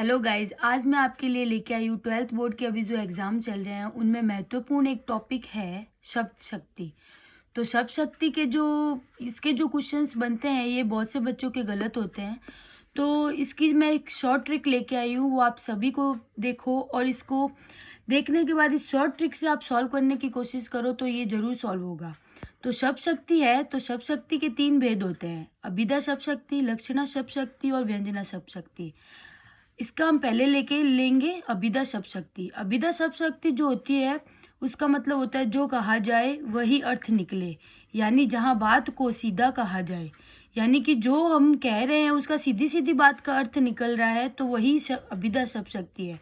Hello guys, आज मैं आपके लिए लेके आई हूँ 12th बोर्ड के अभी जो एग्ज़ाम चल रहे हैं उनमें महत्वपूर्ण एक टॉपिक है शब्द शक्ति। तो शब्द शक्ति के जो इसके जो क्वेश्चंस बनते हैं ये बहुत से बच्चों के गलत होते हैं। तो इसकी मैं एक शॉर्ट ट्रिक लेके आई हूँ, वो आप सभी को देखो और इसको देखने के बाद इस शॉर्ट ट्रिक से आप सॉल्व करने की कोशिश करो तो ये ज़रूर सॉल्व होगा। तो शब्द शक्ति है तो शब्द शक्ति के 3 भेद होते हैं, अभिधा शब्द शक्ति, लक्षणा शब्द शक्ति और व्यंजना शब्द शक्ति। इसका हम पहले लेंगे अभिधा शब्द शक्ति। अभिधा शब्द शक्ति जो होती है उसका मतलब होता है जो कहा जाए वही अर्थ निकले, यानी जहाँ बात को सीधा कहा जाए, यानी कि जो हम कह रहे हैं उसका सीधी सीधी बात का अर्थ निकल रहा है तो वही अभिधा शब्द शक्ति है।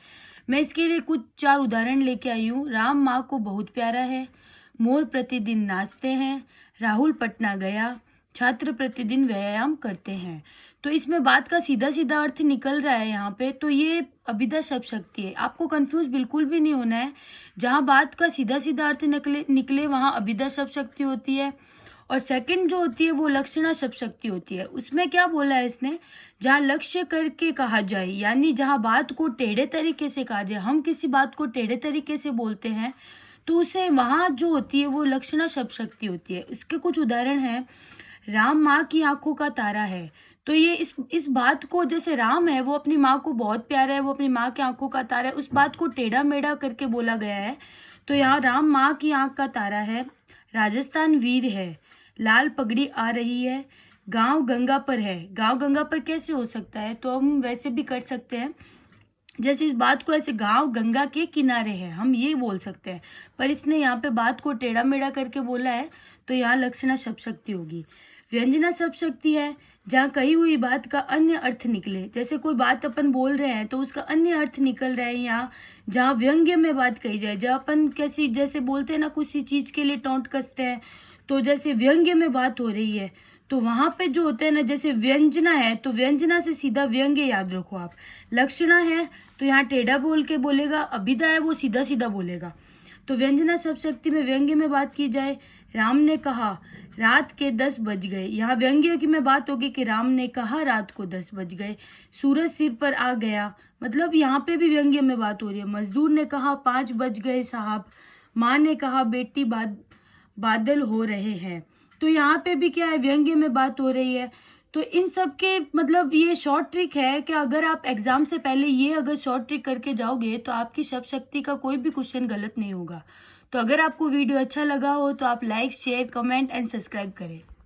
मैं इसके लिए कुछ 4 उदाहरण लेके आई हूँ। राम माँ को बहुत प्यारा है, मोर प्रतिदिन नाचते हैं, राहुल पटना गया, छात्र प्रतिदिन व्यायाम करते हैं। तो इसमें बात का सीधा सीधा अर्थ निकल रहा है यहाँ पे, तो ये अभिधा शब्द शक्ति है। आपको कंफ्यूज बिल्कुल भी नहीं होना है। जहाँ बात का सीधा सीधा अर्थ निकले वहाँ अभिधा शब्द शक्ति होती है। और सेकंड जो होती है वो लक्षणा शब्द शक्ति होती है। उसमें क्या बोला है इसने, जहाँ लक्ष्य करके कहा जाए, यानी जहाँ बात को टेढ़े तरीके से कहा जाए, हम किसी बात को टेढ़े तरीके से बोलते हैं तो उसे वहाँ जो होती है वो लक्षणा शब्द शक्ति होती है। इसके कुछ उदाहरण हैं। राम माँ की आंखों का तारा है, तो ये इस बात को, जैसे राम है वो अपनी माँ को बहुत प्यारा है, वो अपनी माँ की आंखों का तारा है, उस बात को टेढ़ा मेढ़ा करके बोला गया है। तो यहाँ राम माँ की आंख का तारा है। राजस्थान वीर है, लाल पगड़ी आ रही है, गांव गंगा पर है। गांव गंगा पर कैसे हो सकता है, तो हम वैसे भी कर सकते हैं, जैसे इस बात को ऐसे गांव गंगा के किनारे है हम ये बोल सकते हैं, पर इसने यहाँ पे बात को टेढ़ा मेढ़ा करके बोला है तो यहाँ लक्षणा शब्द शक्ति होगी। व्यंजना शब्द शक्ति है, जहाँ कही हुई बात का अन्य अर्थ निकले, जैसे कोई बात अपन बोल रहे हैं तो उसका अन्य अर्थ निकल रहा है। यहाँ जहाँ व्यंग्य में बात कही जाए, जहाँ अपन कैसी जैसे बोलते हैं ना किसी चीज़ के लिए टोंट कसते हैं, तो जैसे व्यंग्य में बात हो रही है तो वहाँ पे जो होता है ना, जैसे व्यंजना है तो व्यंजना से सीधा व्यंग्य याद रखो आप। लक्षणा है तो यहाँ टेढ़ा बोल के बोलेगा, अभिधा है वो सीधा सीधा बोलेगा। तो व्यंजना शब्द शक्ति में व्यंग्य में बात की जाए, राम ने कहा रात के 10 बज गए, यहाँ व्यंग्य की में बात होगी कि राम ने कहा रात को 10 बज गए। सूरज सिर पर आ गया, मतलब यहाँ पे भी व्यंग्य में बात हो रही है। मजदूर ने कहा 5 बज गए साहब। माँ ने कहा बेटी बादल हो रहे हैं, तो यहाँ पे भी क्या है, व्यंग्य में बात हो रही है। तो इन सब के मतलब ये शॉर्ट ट्रिक है कि अगर आप एग्जाम से पहले ये अगर शॉर्ट ट्रिक करके जाओगे तो आपकी शब्द शक्ति का कोई भी क्वेश्चन गलत नहीं होगा। तो अगर आपको वीडियो अच्छा लगा हो तो आप like, share, comment and subscribe करें।